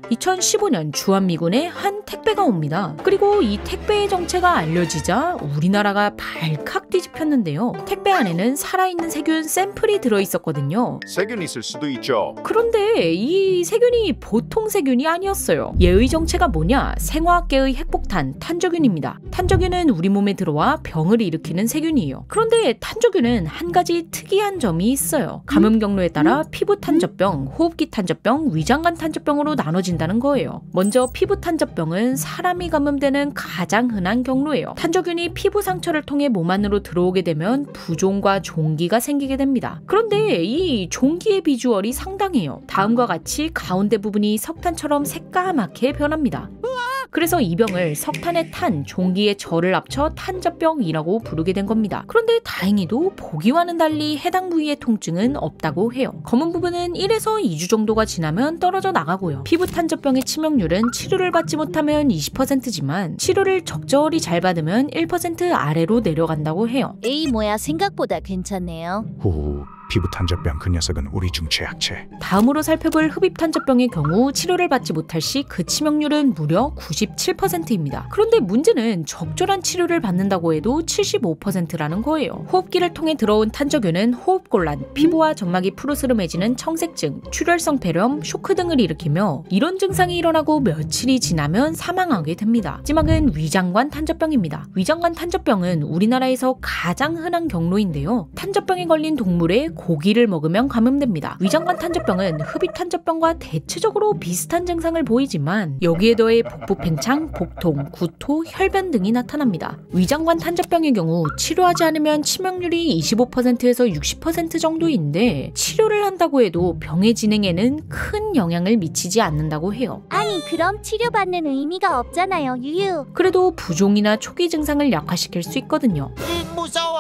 2015년 주한미군에 한 택배가 옵니다. 그리고 이 택배의 정체가 알려지자 우리나라가 발칵 뒤집혔는데요. 택배 안에는 살아있는 세균 샘플이 들어있었거든요. 세균 있을 수도 있죠. 그런데 이 세균이 보통 세균이 아니었어요. 얘의 정체가 뭐냐? 생화학계의 핵폭탄 탄저균입니다. 탄저균은 우리 몸에 들어와 병을 일으키는 세균이에요. 그런데 탄저균은 한 가지 특이한 점이 있어요. 감염 경로에 따라 피부 탄저병, 호흡기 탄저병, 위장관 탄저병으로 나눠진다는 거예요. 먼저 피부 탄저병은 사람이 감염되는 가장 흔한 경로예요. 탄저균이 피부 상처를 통해 몸 안으로 들어오게 되면 부종과 종기가 생기게 됩니다. 그런데 이 종기의 비주얼이 상당해요. 다음과 같이 가운데 부분이 석탄처럼 새까맣게 변합니다. 그래서 이 병을 석탄의 탄, 종기의 절을 합쳐 탄저병이라고 부르게 된 겁니다. 그런데 다행히도 보기와는 달리 해당 부위의 통증은 없다고 해요. 검은 부분은 1에서 2주 정도가 지나면 떨어져 나가고요. 피부 탄저병의 치명률은 치료를 받지 못하면 20%지만 치료를 적절히 잘 받으면 1% 아래로 내려간다고 해요. 에이 뭐야 생각보다 괜찮네요. 후, 피부 탄저병 그 녀석은 우리 중 최악체. 다음으로 살펴볼 흡입 탄저병의 경우 치료를 받지 못할 시 그 치명률은 무려 97%입니다. 그런데 문제는 적절한 치료를 받는다고 해도 75%라는 거예요. 호흡기를 통해 들어온 탄저균은 호흡곤란, 피부와 점막이 푸르스름해지는 청색증, 출혈성 폐렴, 쇼크 등을 일으키며 이런 증상이 일어나고 며칠이 지나면 사망하게 됩니다. 마지막은 위장관 탄저병입니다. 위장관 탄저병은 우리나라에서 가장 흔한 경로인데요. 탄저병에 걸린 동물의 고기를 먹으면 감염됩니다. 위장관 탄저병은 흡입 탄저병과 대체적으로 비슷한 증상을 보이지만 여기에 더해 복부 팽창, 복통, 구토, 혈변 등이 나타납니다. 위장관 탄저병의 경우 치료하지 않으면 치명률이 25%에서 60% 정도인데 치료를 한다고 해도 병의 진행에는 큰 영향을 미치지 않는다고 해요. 아니 그럼 치료받는 의미가 없잖아요. 유유. 그래도 부종이나 초기 증상을 약화시킬 수 있거든요. 무서워.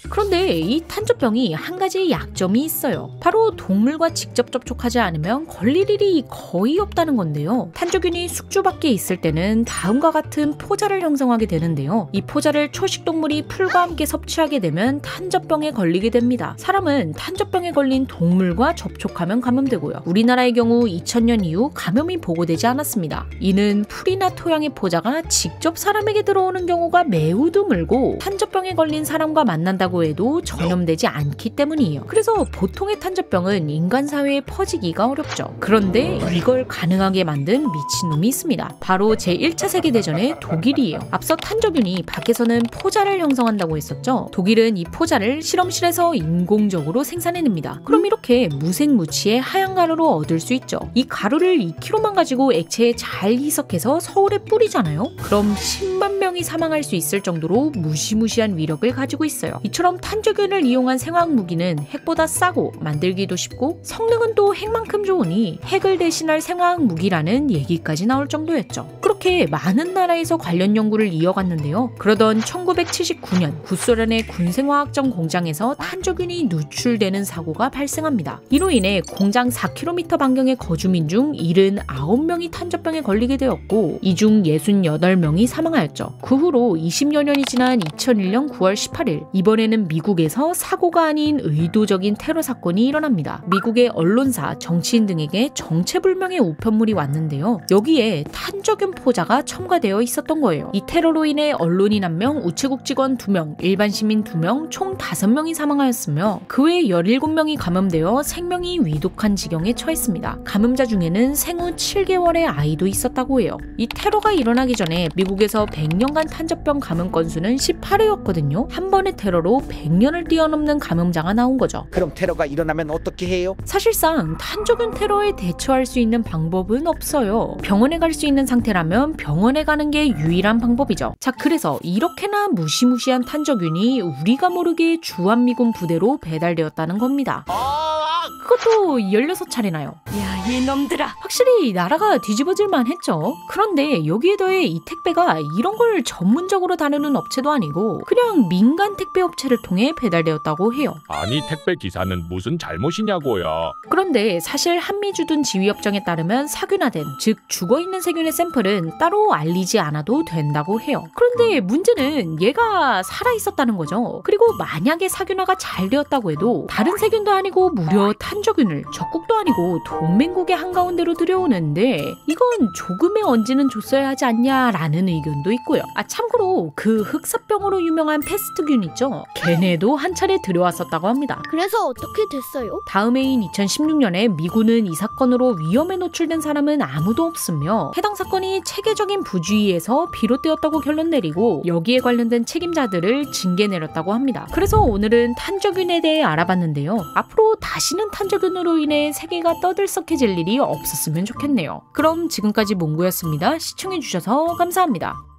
그런데 이 탄저병이 한 가지 약점이 있어요. 바로 동물과 직접 접촉하지 않으면 걸릴 일이 거의 없다는 건데요. 탄저균이 숙주 밖에 있을 때는 다음과 같은 포자를 형성하게 되는데요. 이 포자를 초식동물이 풀과 함께 섭취하게 되면 탄저병에 걸리게 됩니다. 사람은 탄저병에 걸린 동물과 접촉하면 감염되고요. 우리나라의 경우 2000년 이후 감염이 보고되지 않았습니다. 이는 풀이나 토양의 포자가 직접 사람에게 들어오는 경우가 매우 드물고 탄저병에 걸린 사람과 만난다고 해도 전염되지 않기 때문이에요. 그래서 보통의 탄저병은 인간 사회에 퍼지기가 어렵죠. 그런데 이걸 가능하게 만든 미친놈이 있습니다. 바로 제1차 세계대전의 독일이에요. 앞서 탄저균이 밖에서는 포자를 형성한다고 했었죠. 독일은 이 포자를 실험실에서 인공적으로 생산해냅니다. 그럼 이렇게 무색무취의 하얀 가루로 얻을 수 있죠. 이 가루를 2kg만 가지고 액체에 잘 희석해서 서울에 뿌리잖아요. 그럼 10만 명이 사망할 수 있을 정도로 무시무시한 위력을 가지고 있어요. 이처럼 탄저균을 이용한 생화학 무기는 핵보다 싸고 만들기도 쉽고 성능은 또 핵만큼 좋으니 핵을 대신할 생화학 무기라는 얘기까지 나올 정도였죠. 그렇게 많은 나라에서 관련 연구를 이어갔는데요. 그러던 1979년 구소련의 군생화학점 공장에서 탄저균이 누출되는 사고가 발생합니다. 이로 인해 공장 4km 반경의 거주민 중 79명이 탄저병에 걸리게 되었고 이 중 68명이 사망하였죠. 그 후로 20여 년이 지난 2001년 9월 18일 이번에는 미국에서 사고가 아닌 의도적인 테러 사건이 일어납니다. 미국의 언론사, 정치인 등에게 정체불명의 우편물이 왔는데요. 여기에 탄저균 포자가 첨가되어 있었던 거예요. 이 테러로 인해 언론인 1명, 우체국 직원 2명, 일반 시민 2명, 총 5명이 사망하였으며 그 외 17명이 감염되어 생명이 위독한 지경에 처했습니다. 감염자 중에는 생후 7개월의 아이도 있었다고 해요. 이 테러가 일어나기 전에 미국에서 100년간 탄저병 감염 건수는 18회였거든요. 한 번의 테러로 100년을 뛰어넘는 감염자가 나온 거죠. 그럼 테러가 일어나면 어떻게 해요? 사실상 탄저균 테러에 대처할 수 있는 방법은 없어요. 병원에 갈 수 있는 상태라면 병원에 가는 게 유일한 방법이죠. 자, 그래서 이렇게나 무시무시한 탄저균이 우리가 모르게 주한미군 부대로 배달되었다는 겁니다. 그것도 16차례나요. 야, 이놈들아. 확실히 나라가 뒤집어질만 했죠. 그런데 여기에 더해 이 택배가 이런 걸 전문적으로 다루는 업체도 아니고 그냥 민간 택배 업체를 통해 배달되었다고 해요. 아니 택배 기사는 무슨 잘못이냐고요. 그런데 사실 한미주둔 지휘협정에 따르면 사균화된, 즉 죽어있는 세균의 샘플은 따로 알리지 않아도 된다고 해요. 그런데 문제는 얘가 살아있었다는 거죠. 그리고 만약에 사균화가 잘 되었다고 해도 다른 세균도 아니고 무려 탄 탄저균을 적국도 아니고 동맹국의 한가운데로 들여오는데 이건 조금의 언지는 줬어야 하지 않냐라는 의견도 있고요. 참고로 그 흑사병으로 유명한 패스트균 있죠? 걔네도 한 차례 들여왔었다고 합니다. 그래서 어떻게 됐어요? 다음 해인 2016년에 미군은 이 사건으로 위험에 노출된 사람은 아무도 없으며 해당 사건이 체계적인 부주의에서 비롯되었다고 결론 내리고 여기에 관련된 책임자들을 징계 내렸다고 합니다. 그래서 오늘은 탄저균에 대해 알아봤는데요. 앞으로 다시는 탄저균으로 인해 세계가 떠들썩해질 일이 없었으면 좋겠네요. 그럼 지금까지 몽구였습니다. 시청해주셔서 감사합니다.